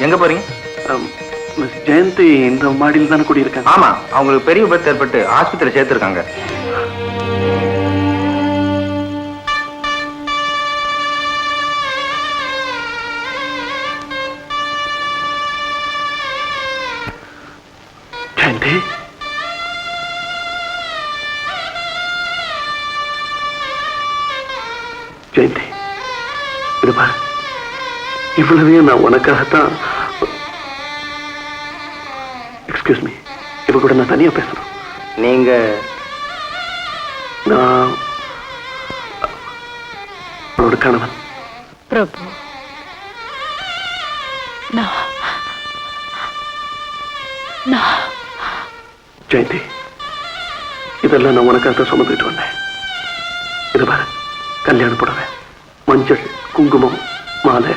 எங்க போறீங்க? மிஸ் ஜெயந்தி இந்த மாடியில் தானே குடியிருக்காங்க. ஆமா, அவங்களுக்கு பெரிய விபத்து ஏற்பட்டு ஆஸ்பத்திரி சேர்த்திருக்காங்க. ஜெயந்தி, ஜெயந்தி, இது பாரு, இவ்வளவையும் நான் உனக்காகத்தான். எக்ஸ்கியூஸ் மீ, இவ கூட நான் தனியா பேசணும். நீங்க? நான் அவனோட கணவன். பிரபு, ஜெயந்தி, இதெல்லாம் நான் உனக்காக சுமந்துட்டு வந்தேன். இது பாரு, கல்யாண புடவை, மஞ்சள், குங்குமம், மாலை,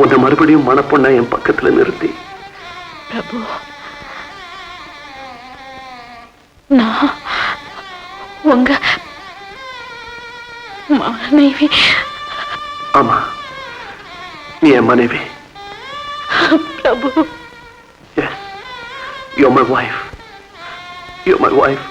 உன்னை மறுபடியும் மணப்பொண்ண என் பக்கத்துல நிறுத்தி. பிரபு, நான் உங்க மனைவி. ஆமா, நீ என் மனைவி. பிரபு, yes, you're my wife. You're my wife.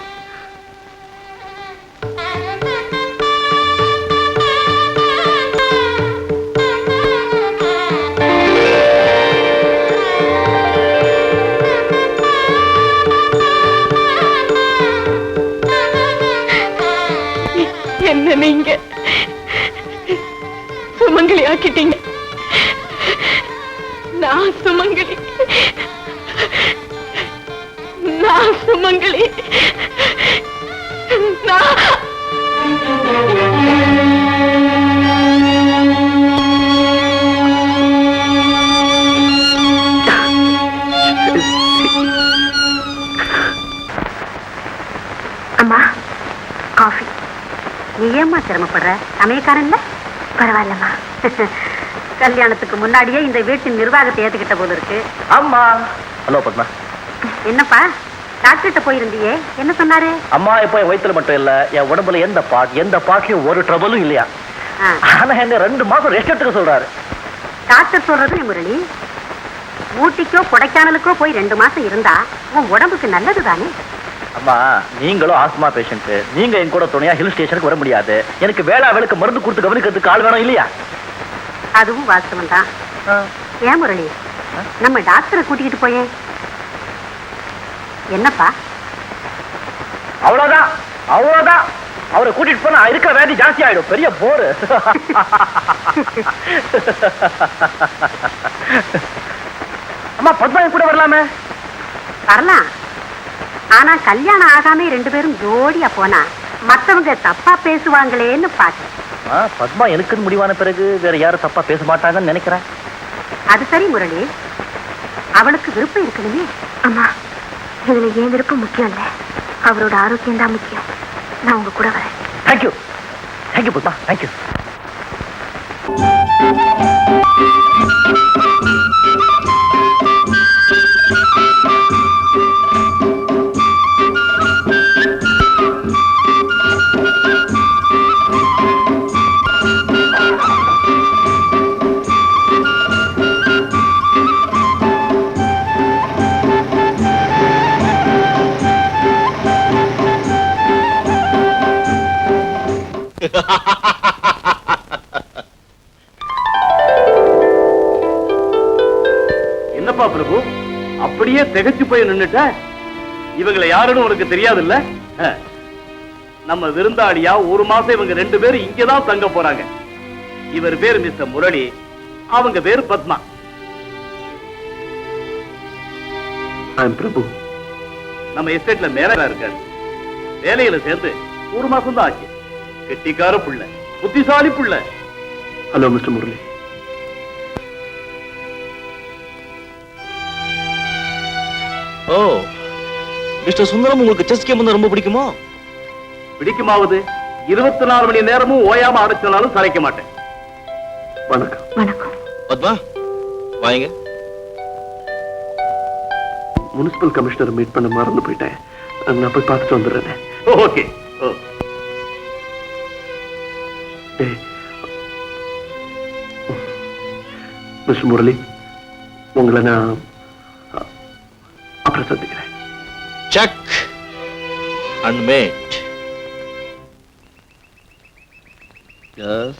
என்ன நீங்க சுமங்கலி ஆக்கிட்டீங்க. நான் சுமங்கலி, நான் சுமங்கலி, நான். அம்மா, காஃபி. நீ ஏம்மா சிரமப்படுற? சமயக்காரன்ல பரவாயில்லம்மா. கல்யாணத்துக்கு முன்னாடியே இந்த வீட்டின் நிர்வாகத்தை ஏத்துக்கிட்ட போல இருக்கு. அம்மா. ஹலோ பத்மா. என்னப்பா, டாக்டர்கிட்ட போயிருந்தியே, என்ன சொன்னாரு? அம்மா, இப்போ என் வயிற்றுல மட்டும் இல்ல, என் உடம்புல எந்த பாட்லயும் ஒரு ட்ரபிளும் இல்லையா. ஆனா என்ன 2 மாசம் ரெஸ்ட் எடுத்துக்க சொல்றாரு. டாக்டர் சொல்றது முரளி, ஊட்டிக்கோ கொடைக்கானலுக்கோ போய் 2 மாசம் இருந்தா உன் உடம்புக்கு நல்லது தானே. அம்மா, நீங்களும் ஆஸ்மா பேஷண்ட், நீங்க என் கூட துணையா ஹில் ஸ்டேஷனுக்கு வர முடியாது. எனக்கு வேளாவேளுக்கு மருந்து கொடுத்து கவனிக்கிறதுக்கு ஆள் வேணும் இல்லையா? அதுவும் வாஸ்தவம் தான். ஏன் முரளி, நம்ம டாக்டரை கூட்டிக்கிட்டு போயே. என்னப்பா? அவ்வளவுதான், அவ்வளவுதான். அவரை கூட்டிட்டு போனா இருக்கிற வேதி ஜாஸ்தி ஆயிடும். பெரிய போரு. அம்மா, பத்மா கூட வரலாமே. வரலாம், ஆனா கல்யாணம் ஆகாம 2 பேரும் ஜோடியா போனா மத்தவங்க தப்பா பேசுவாங்களேன்னு பாக்க. பத்மா எனக்குன்னு முடிவான பிறகு வேற யாரும் தப்பா பேச மாட்டாங்கன்னு நினைக்கிறேன். அது சரி முரளி, அவளுக்கு விருப்பம் இருக்கணுமே. அம்மா, இதுல ஏன் விருப்பம் முக்கியம் இல்ல, அவரோட ஆரோக்கியம் தான் முக்கியம். நான் உங்க கூட வரேன். Thank you, thank you Padma, thank you. என்னப்பா பிரபு, அப்படியே திகைச்சு போய் நின்னுட்ட? இவங்களை யாருன்னு உனக்கு தெரியாதுல்ல? நம்ம விருந்தாளியா 1 மாசம் இவங்க 2 பேரும் இங்கதான் தங்க போறாங்க. இவர் பேர் மிஸ்டர் முரளி, அவங்க பேரு பத்மா. பிரபு, நம்ம எஸ்டேட்ல மேனேஜரா இருக்காரு. வேலையில சேர்ந்து 1 மாசம் தான் ஆச்சு. கெட்டிக்கார புள்ள, புத்திசாலி புள்ள. Hello mister Murali. Oh, mister Sundaram, உங்களுக்கு செஸ் கேம் ரொம்ப பிடிக்குமோ? பிடிக்குமாவது 24 மணி நேரமும் ஓயாம அடைச்சனாலும் சளைக்க மாட்டேன். வணக்கம். வணக்கம். பத்மா, வாங்க. முனிசிபல் கமிஷனர் மீட் பண்ண மறந்து போயிட்டேன். நான் போய் பார்த்துட்டு வந்துடுறேன். ஓகே. மிஸ்டர் முரளி, உங்களை நான் அப்புறம் சந்திக்கிறேன். Check and mate. Yes,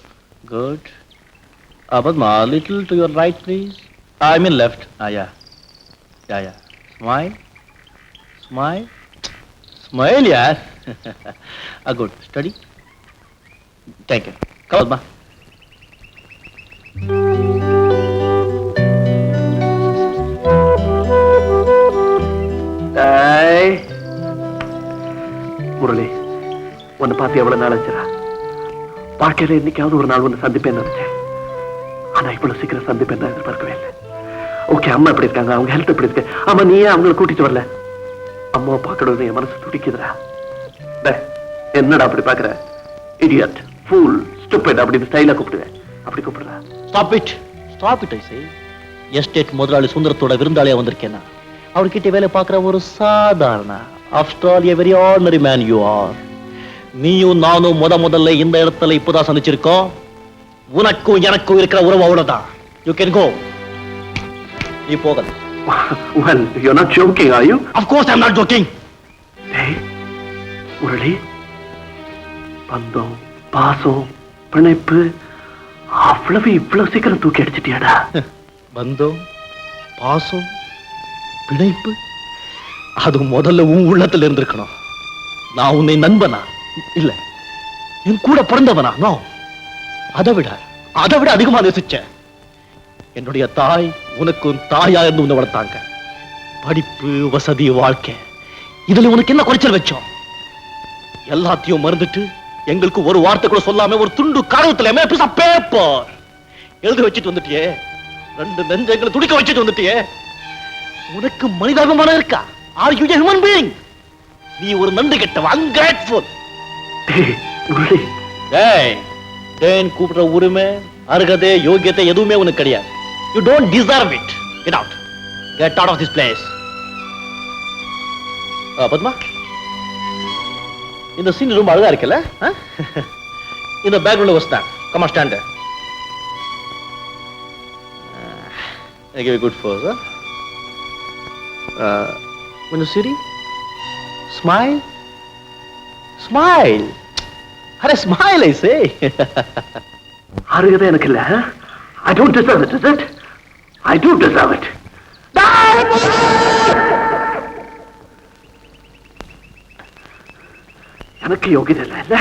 good. Padma, a little to your right, please. I mean left. Yeah. Smile. Smile, yeah. Good. Steady. Thank you. Come on, Padma. Murali, உன்னை பார்த்து எவ்வளவு நாள் ஆச்சுடா? வாழ்க்கையில இன்னைக்காவது ஒரு நாள் ஒன்று சந்திப்பேன்னு நினைச்சேன். ஆனா இவ்வளவு சீக்கிரம் சந்திப்பேன் தான் எதிர்பார்க்கவே இல்லை. ஓகே, அம்மா எப்படி இருக்காங்க? அவங்க ஹெல்த் எப்படி இருக்கு? ஆமா, நீ ஏன் அவங்களை கூட்டிட்டு வரல? அம்மாவை பார்க்கறது என் மனசு துடிக்குதுடா. என்னடா அப்படி பாக்குற? இடியட், ஃபூல், ஸ்டூபிட் அப்படின்னு ஸ்டைலா கூப்பிடுவேன். அப்படி கூப்பிடுறா. Stop it, I say. Estate முதலாளி சுந்தரத்தோட விருந்தாளியா வந்திருக்கேன்னா அவர்கிட்ட வேலை பார்க்கிற ஒரு சாதாரண, after all a very ordinary man you are. நீயும் நானும் முதல்ல இந்த இடத்துல இப்பதான் சந்திச்சிருக்கோம். உனக்கும் எனக்கும் இருக்கிற உறவு அவ்வளவுதான். You can go. நீ போகல. Well, you're not joking, are you? Of course I'm not joking. Hey, Murali, பந்தம், பாசம், பிணைப்பு இவ்வளவு சீக்கிரம் தூக்கி அடிச்சிட்டியாடா? பந்தம், பாசம், பிணைப்பு அது முதல்ல உன் உள்ளத்துல இருந்திருக்கணும். நான் உன்னை நண்பனா இல்ல என் கூட பிறந்தவனா? நோ, அதை விட அதிகமா நேசிச்சேன். என்னுடைய தாய் உனக்கும் தாயா இருந்து உன்னை வளர்த்தாங்க. படிப்பு, வசதி, வாழ்க்கை இதுல உனக்கு என்ன குறைச்சல் வச்சோம்? எல்லாத்தையும் மறந்துட்டு எங்களுக்கு ஒரு வார்த்தை கூட சொல்லாம ஒரு துண்டு காரணத்துல பேப்பர் எழுதி வச்சுட்டு வந்துட்டியே. 2 நெஞ்சங்களை துடிக்க வச்சுட்டு வந்துட்டியே. உனக்கு மனிதாபிமானம் இருக்கா? Are you a human being? நீ ஒரு நன்றி கெட்டவன், அன்கிரேட்ஃபுல். டேன் கூப்பிடுற உரிமை, அருகதை, யோகியத்தை எதுவுமே உனக்கு கிடையாது. You don't deserve it. Get out. Get out of this place. Padma, இந்த சீன் ரொம்ப அழகா இருக்குல்ல? இந்த பேக்ரவுண்ட்ல வஸ்தான். Come on, stand. I give a good pose, huh? When you see, smile. Arre, smile, I say. அருகதை எனக்கு இல்ல. I don't deserve it, is it? I do deserve it. எனக்கு யோகிதை இல்ல.